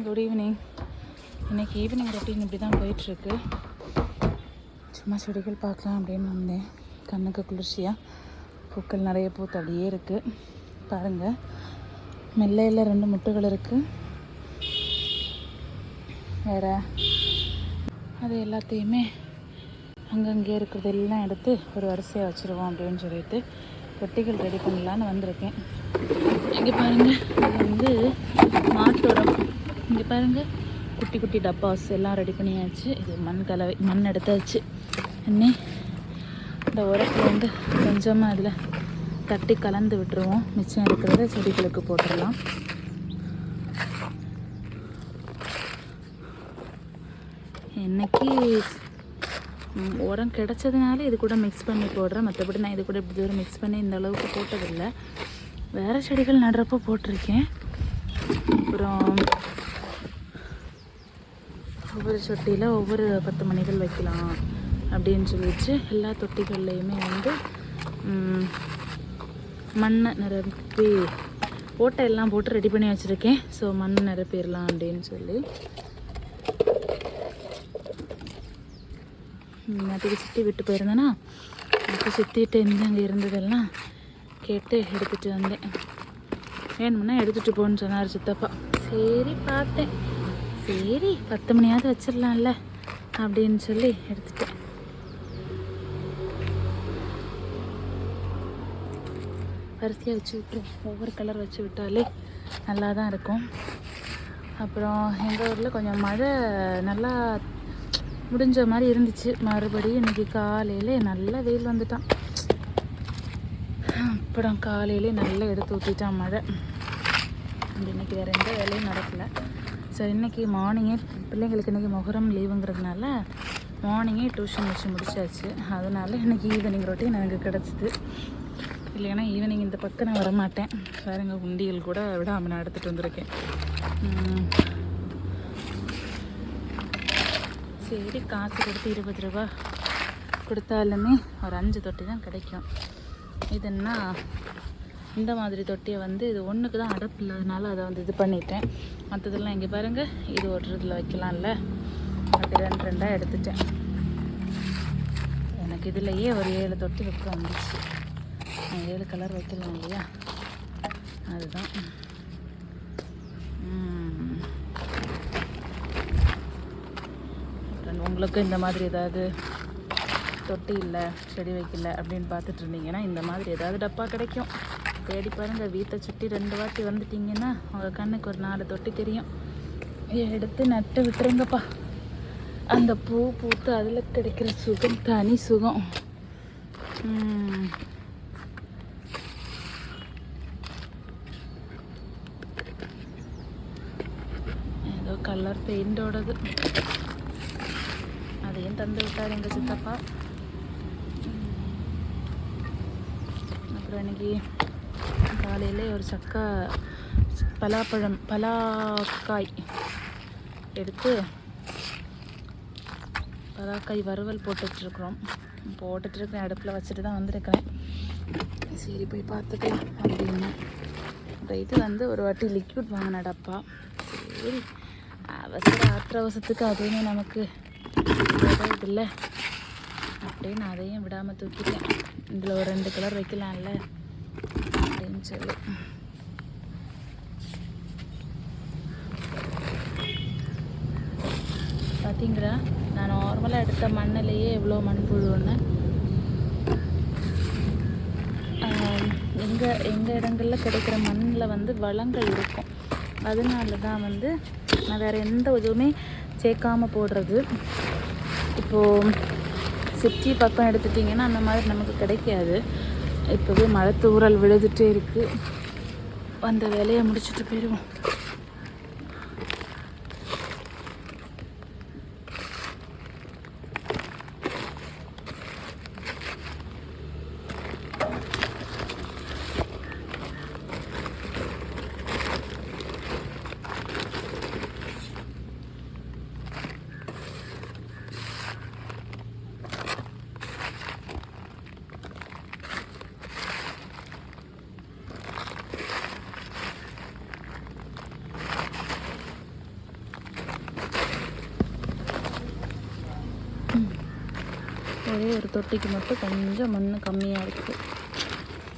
Good evening. இன்றைக்கி evening routine இப்படி தான் போயிட்டுருக்கு. சும்மா செடிகள் பார்க்கலாம் அப்படின்னு வந்தேன். கண்ணுக்கு குளிர்ச்சியாக பூக்கள் நிறைய பூத்து அப்படியே இருக்குது. பாருங்கள், மெல்லையில் 2 முட்டுகள் இருக்குது. வேறு அது எல்லாத்தையுமே அங்கங்கே இருக்கிறது எல்லாம் எடுத்து ஒரு வரிசையாக வச்சுருவோம் அப்படின்னு சொல்லிட்டு தொட்டிகள் ரெடி பண்ணலான்னு வந்திருக்கேன். இங்கே பாருங்கள், இது மாட்டோரம். இங்கே பாருங்கள், குட்டி குட்டி டப்பாஸ் எல்லாம் ரெடி பண்ணியாச்சு. இது மண் எடுத்தாச்சு. இன்னி இந்த உரத்தில் கொஞ்சமாக இதில் தட்டி கலந்து விட்டுருவோம். மிச்சம் இருக்கிறத செடிகளுக்கு போட்டுடலாம். இன்னைக்கு உரம் கிடச்சதுனால இது கூட மிக்ஸ் பண்ணி போடுறேன். மற்றபடி நான் இது கூட இப்படி தூரம் மிக்ஸ் பண்ணி இந்த அளவுக்கு போட்டதில்லை. வேறு செடிகள் நடுறப்போ போட்டிருக்கேன். அப்புறம் ஒவ்வொரு சொட்டியில் ஒவ்வொரு 10 மணிகள் வைக்கலாம் அப்படின்னு சொல்லிட்டு எல்லா தொட்டிகள்லையுமே மண்ணை நிரப்பி ஓட்டை எல்லாம் போட்டு ரெடி பண்ணி வச்சுருக்கேன். ஸோ மண் நிரப்பிடலாம் அப்படின்னு சொல்லி அதுக்கு சுற்றி விட்டு போயிருந்தேன்னா அப்போ சுற்றிட்டு அங்கே இருந்ததெல்லாம் கேட்டு எடுத்துகிட்டு வந்தேன். வேணுமுன்னா எடுத்துகிட்டு போன்னு சொன்னார் சித்தப்பா. சரி பார்த்தேன், சரி 10 மணியாவது வச்சிடலாம்ல அப்படின்னு சொல்லி எடுத்துட்டேன். வரிசையாக வச்சு விட்டுருவோம். ஒவ்வொரு கலர் வச்சு விட்டாலே நல்லா தான் இருக்கும். அப்புறம் எங்கள் ஊரில் கொஞ்சம் மழை நல்லா முடிஞ்ச மாதிரி இருந்துச்சு. மறுபடியும் இன்றைக்கி காலையில் நல்லா வெயில் வந்துட்டான். அப்புறம் காலையிலே நல்லா எடுத்து ஊற்றிட்டான் மழை. இன்றைக்கி வேறு எந்த வேலையும் நடக்கலை. ஸோ இன்றைக்கி மார்னிங்கே பிள்ளைங்களுக்கு இன்றைக்கி மொஹரம் லீவுங்கிறதுனால மார்னிங்கே டியூஷன் வச்சு முடிச்சாச்சு. அதனால் இன்றைக்கி ஈவினிங் ரொட்டீன் எனக்கு கிடச்சிது. இல்லைன்னா ஈவினிங் இந்த பக்கம் நான் வரமாட்டேன். வேறுங்க உண்டியல் கூட விடாமல் நான் எடுத்துகிட்டு வந்திருக்கேன். சரி, காசு கொடுத்து 20 ரூபா கொடுத்தாலுமே ஒரு 5 தொட்டி தான் கிடைக்கும். இதுன்னா இந்த மாதிரி தொட்டியை இது ஒன்றுக்கு தான் அடப்பு இல்லாதனால அதை இது பண்ணிட்டேன். மற்றதெல்லாம் இங்கே பாருங்கள், இது ஓட்டுறதுல வைக்கலாம்ல, அது 2 எடுத்துட்டேன். எனக்கு இதுலையே ஒரு 7 தொட்டி வைக்க வந்துச்சு. 7 கலர் வைக்கலாம் இல்லையா, அதுதான். உங்களுக்கு இந்த மாதிரி ஏதாவது தொட்டி இல்லை, செடி வைக்கல அப்படின்னு பார்த்துட்டு இருந்தீங்கன்னா இந்த மாதிரி ஏதாவது டப்பா கிடைக்கும். தேடி பாருங்கள். வீட்டை சுற்றி 2 வாட்டி வந்துட்டிங்கன்னா உங்கள் கண்ணுக்கு ஒரு 4 தொட்டி தெரியும். எடுத்து நட்டு விட்டுருங்கப்பா. அந்த பூ பூத்து அதில் கிடைக்கிற சுகம் தனி சுகம். ஏதோ கலர் பெயிண்டோடது, அதையும் தந்து விட்டார் எங்கள் சித்தப்பா. அப்புறம் இன்னைக்கு காலையில் ஒரு பலாக்காய் எடுத்து பலாக்காய் வறுவல் போட்டுட்ருக்குறேன். அடுப்பில் வச்சுட்டு தான் வந்திருக்கிறேன். சரி போய் பார்த்துக்கலாம் அப்படின்னு இது ஒரு வாட்டி லிக்விட் வாங்கினடப்பா. சரி, அவசரத்துக்கு அதுவுமே நமக்கு இல்லை அப்படின்னு அதையும் விடாமல் தூக்கிட்டேன். இதில் ஒரு 2 கலர் வைக்கலாம்ல அப்படின்னு சொல்லி. பார்த்தீங்களா, நான் நார்மலாக எடுத்த மண்ணிலேயே எவ்வளோ மண்புழுன்னு. எங்கள் இடங்களில் கிடைக்கிற மண்ணில் வளங்கள் இருக்கும். அதனால தான் நான் வேறு எந்த இதுவுமே சேர்க்காமல் போடுறது. இப்போது சிட்டி பக்கம் எடுத்துட்டிங்கன்னா அந்த மாதிரி நமக்கு கிடைக்காது. இப்போவே மழை தூறல் விழுதுகிட்டே இருக்குது. அந்த வேலையை முடிச்சுட்டு போயிடுவோம். ஒரே ஒரு தொட்டிக்கு மட்டும் கொஞ்சம் மண் கம்மியாக இருக்குது.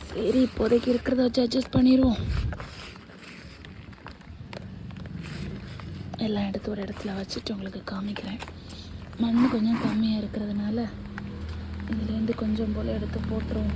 சரி, இப்போதைக்கு இருக்கிறத வச்சு அட்ஜஸ்ட் பண்ணிடுவோம். எல்லாம் எடுத்து ஒரு இடத்துல வச்சுட்டு உங்களுக்கு காமிக்கிறேன். மண் கொஞ்சம் கம்மியாக இருக்கிறதுனால இதுலேருந்து கொஞ்சம் போல் எடுத்து போட்டுருவோம்.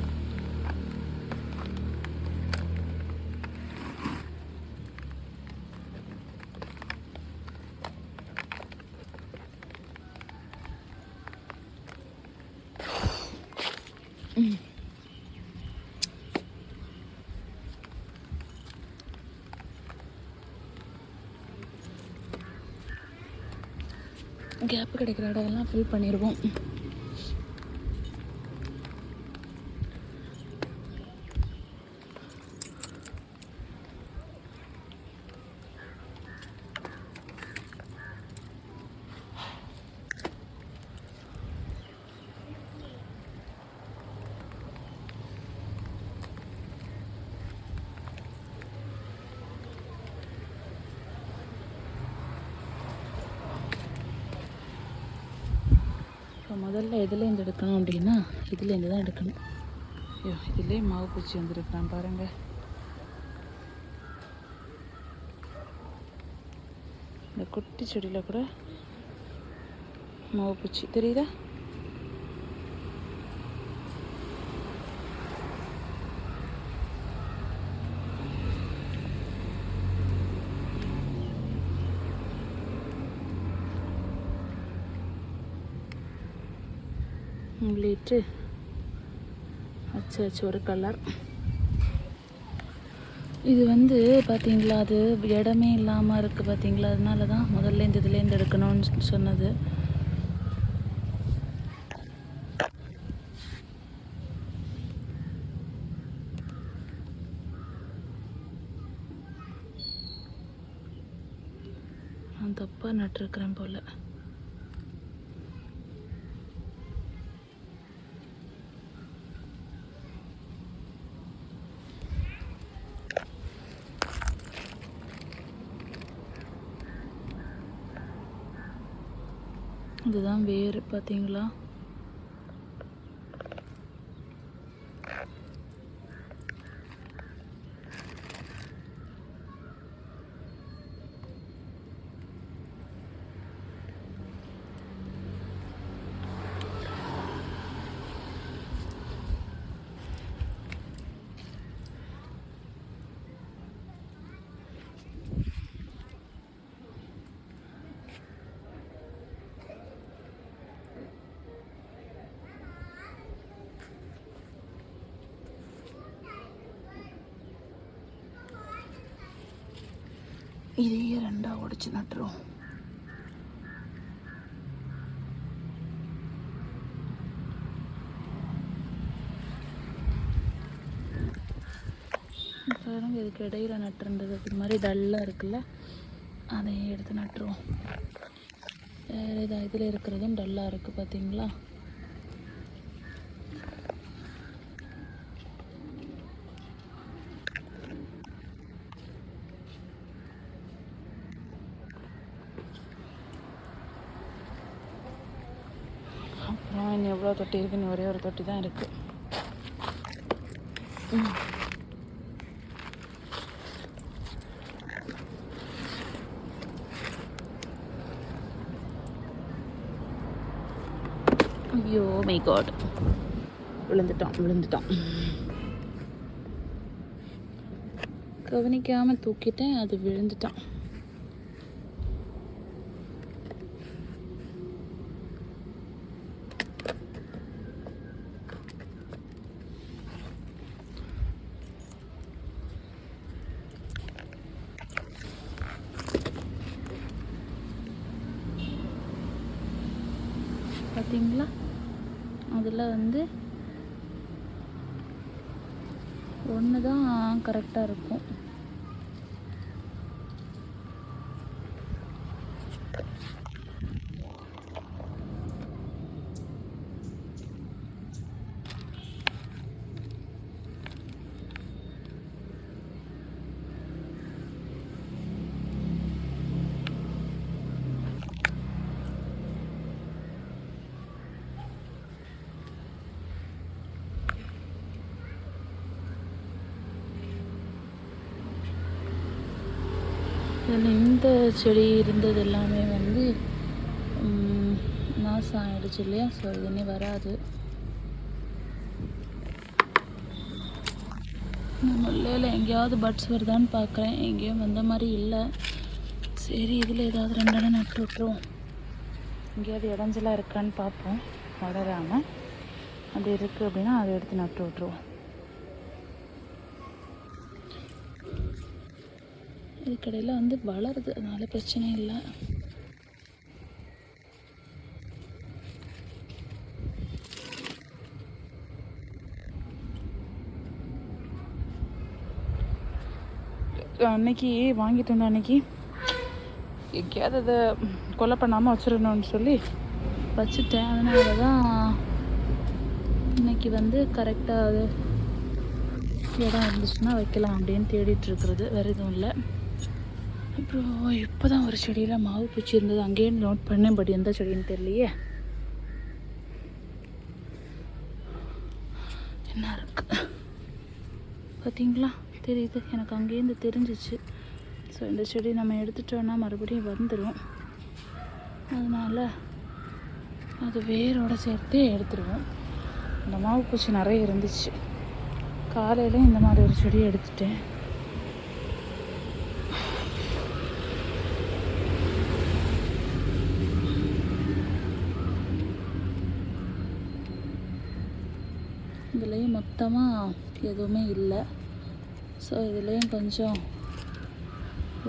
கேப்பு கிடைக்கிற இடம்லாம் ஃபில் பண்ணிடுவோம். இப்போ முதல்ல எதுலேருந்து எடுக்கணும் அப்படின்னா இதுலேருந்து தான் எடுக்கணும். ஐயோ, இதுலேயே மாவு பூச்சி வந்துருக்குறான் பாருங்கள். இந்த குட்டி செடியில் கூட மாவு பூச்சி தெரியுதா? உள்ளிட்டு வச்சு ஒரு கலர். இது வந்து பார்த்தீங்களா, அது இடமே இல்லாமல் இருக்குது பார்த்தீங்களா, அதனால தான் முதல்ல இந்த இதுலேருந்து எடுக்கணும்னு சொன்னது. நான் தப்பாக நட்டுருக்குறேன் போல். இதுதான் வேறு பார்த்தீங்களா. இதையே ரெண்டாக உடைச்சு நட்டுரும். பாருங்க, இதுக்கு இடையில நட்டுருந்தது இது மாதிரி டல்லாக இருக்குல்ல, அதையே எடுத்து நட்டுருவோம். வேறு இதில் இருக்கிறதும் டல்லாக இருக்குது பார்த்தீங்களா. அப்புறம் இன்னும் எவ்வளோ தொட்டி இருக்குது? இன்னும் ஒரே ஒரு தொட்டி தான் இருக்குது. ஐயோ மை காட், விழுந்துட்டான். கவனிக்காமல் தூக்கிட்டேன், அது விழுந்துட்டான். பார்த்தீங்களா, அதில் வந்து ஒன்று தான் கரெக்டாக இருக்கும். இந்த செடி இருந்தது எல்லாமே வந்து நாசம் ஆகிடுச்சு இல்லையா. ஸோ இதுன்னே வராது. முல்லையில் எங்கேயாவது பட்ஸ் வருதான்னு பார்க்குறேன். எங்கேயும் வந்த மாதிரி இல்லை. சரி, இதில் ஏதாவது 2 இடம் நட்டு விட்டுருவோம். எங்கேயாவது இடைஞ்சலாக இருக்கான்னு பார்ப்போம். வளராமல் அப்படி இருக்குது அப்படின்னா அதை எடுத்து நட்டு விட்டுருவோம். இதுக்கடையில் வந்து வளருது, அதனால் பிரச்சனை இல்லை. அன்னைக்கு வாங்கிட்டு வந்த அன்னைக்கு எங்கேயாவது அதை கொலை பண்ணாமல் வச்சிடணும்னு சொல்லி வச்சுட்டேன். அதனால தான் இன்னைக்கு வந்து கரெக்டாக அது இடம் இருந்துச்சுன்னா வைக்கலாம் அப்படின்னு தேடிட்டுருக்கிறது. வேறு எதுவும் இல்லை. அப்புறம் இப்போ தான் ஒரு செடியில் மாவு பூச்சி இருந்தது. அங்கேயே நோட் பண்ணேன். பட் எந்த செடின்னு தெரியலையே. என்ன இருக்கு பார்த்தீங்களா? தெரியுது எனக்கு, அங்கேருந்து தெரிஞ்சிச்சு. ஸோ இந்த செடி நம்ம எடுத்துட்டோன்னா மறுபடியும் வந்துடும். அதனால் அது வேரோடு சேர்த்தே எடுத்துடுவோம். இந்த மாவு பூச்சி நிறைய இருந்துச்சு. காலையில் இந்த மாதிரி ஒரு செடியை எடுத்துட்டேன். இதுலேயும் மொத்தமாக எதுவுமே இல்லை. ஸோ இதுலேயும் கொஞ்சம்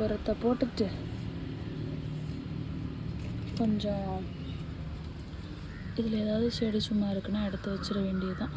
உரத்தை போட்டுட்டு கொஞ்சம் இதில் ஏதாவது செடி சும்மா இருக்குன்னா எடுத்து வச்சிட வேண்டியதுதான்.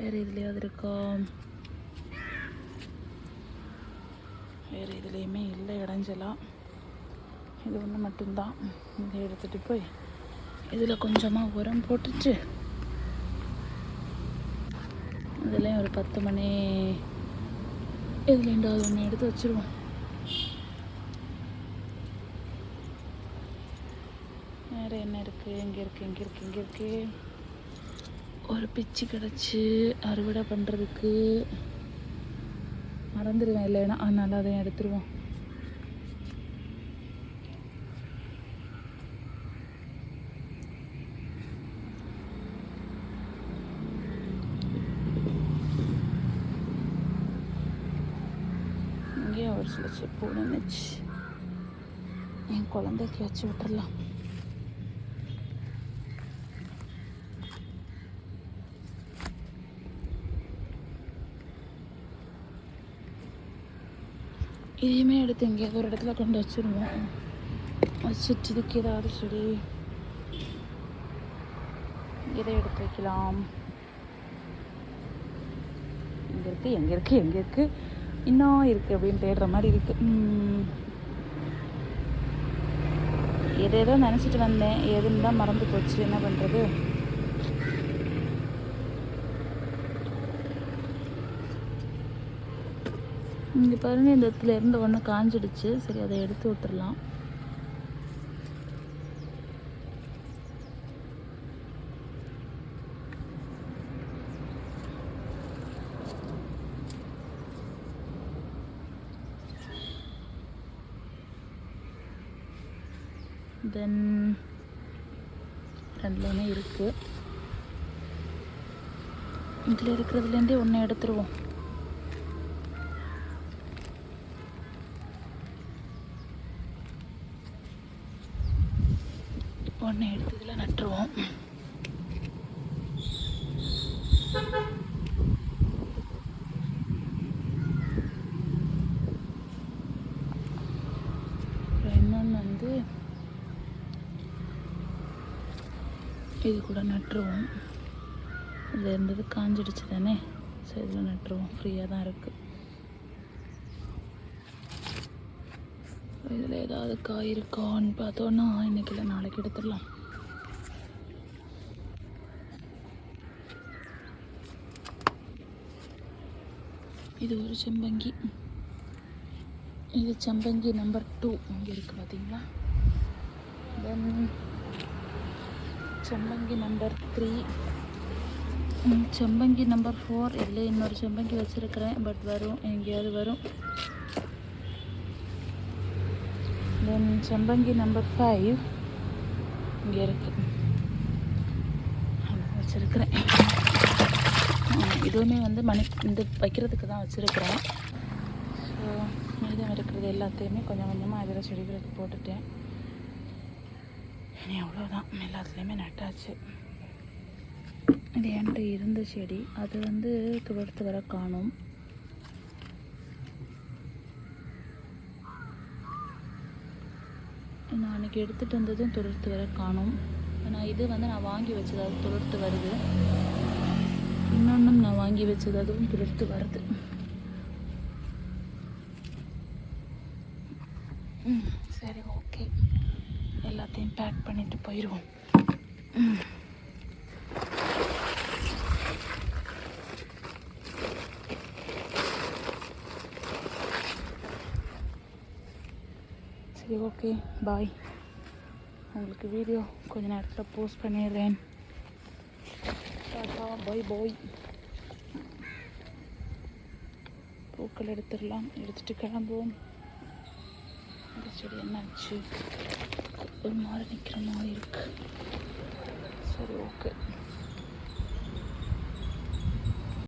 வேறு இதுலேயாவது இருக்கா? வேறு இதுலேயுமே இல்லை இடைஞ்சலாம். இது ஒன்று மட்டும்தான். இதை எடுத்துகிட்டு போய் இதில் கொஞ்சமாக உரம் போட்டுட்டு இதுலேயும் ஒரு 10 மணி இதில் 2வது ஒன்று எடுத்து வச்சுருவோம். வேறு என்ன இருக்குது? எங்கே இருக்குது? ஒரு பிச்சு கிடச்சி அறுவடை பண்ணுறதுக்கு மறந்துடுவேன் இல்லைன்னா, அதனால் அதையும் எடுத்துருவோம். இங்கேயும் ஒரு சில செப்பு நினைச்சு என் குழந்தைக்கு வச்சு விட்டுடலாம். இதையுமே எடுத்து எங்கேயாவது ஒரு இடத்துல கொண்டு வச்சுருவோம். வச்சுட்டு இதுக்கு ஏதாவது செடி இதை எடுத்து வைக்கலாம். எங்கே இருக்குது இன்னும் இருக்குது அப்படின்னு தேடுற மாதிரி இருக்குது. எதேதோ நினச்சிட்டு வந்தேன், எதுன்னு தான் மறந்து போச்சு. என்ன பண்ணுறது? இங்கே பாருங்கள், இந்த இடத்துல இருந்து ஒன்று காஞ்சிடுச்சு. சரி, அதை எடுத்து விட்டுடலாம். தென் 2 இருக்குது. இதில் இருக்கிறதுலேருந்தே ஒன்று எடுத்துருவோம். ஒன்று எடுத்து இதில் நட்டுருவோம். இன்னொன்று வந்து இது கூட நட்டுருவோம். இதில் இருந்தது காஞ்சிடுச்சு தானே, ஸோ இதில் நட்டுருவோம். ஃப்ரீயாக தான் இருக்குது. இதில் ஏதாவது காய் இருக்கான்னு பார்த்தோன்னா இன்றைக்கி இல்லை நாளைக்கு எடுத்துடலாம். இது ஒரு செம்பங்கி. இது செம்பங்கி நம்பர் 2 இங்கே இருக்குது பார்த்தீங்களா. தென் செம்பங்கி நம்பர் 3, செம்பங்கி நம்பர் 4. இதில் இன்னொரு செம்பங்கி வச்சுருக்கிறேன், பட் வரும், எங்கேயாவது வரும். தென் செம்பங்கி நம்பர் 5 இங்கே இருக்குது, வச்சுருக்கிறேன். இதுவுமே வந்து இந்த வைக்கிறதுக்கு தான் வச்சுருக்கிறேன். ஸோ மீதம் இருக்கிறது எல்லாத்தையுமே கொஞ்சம் கொஞ்சமாக அதில் செடிகளுக்கு போட்டுட்டேன். இனி அவ்வளோதான், எல்லாத்துலேயுமே நட்டாச்சு. இது என்கிட்ட இருந்த செடி, அது வந்து துளிர்த்து வர காணும். நான் அன்றைக்கி எடுத்துகிட்டு வந்ததும் துளிர்த்து வர காணும். ஆனால் இது வந்து நான் வாங்கி வச்சது, அது துளிர்த்து வருது. இன்னொன்றும் நான் வாங்கி வச்சது, அதுவும் துளிர்த்து வருது. சரி, ஓகே, எல்லாத்தையும் பேக் பண்ணிட்டு போயிடுவோம். சரி, ஓகே, பாய். உங்களுக்கு வீடியோ கொஞ்ச நேரத்தில் போஸ்ட் பண்ணிடுறேன். டாடா, பாய் பாய். பூக்கள் எடுத்துடலாம், எடுத்துகிட்டு கிளம்புவோம். இந்த செடி என்னாச்சு, ஒரு மாதிரி நிற்கிற மாதிரி இருக்கு. சரி, ஓகே.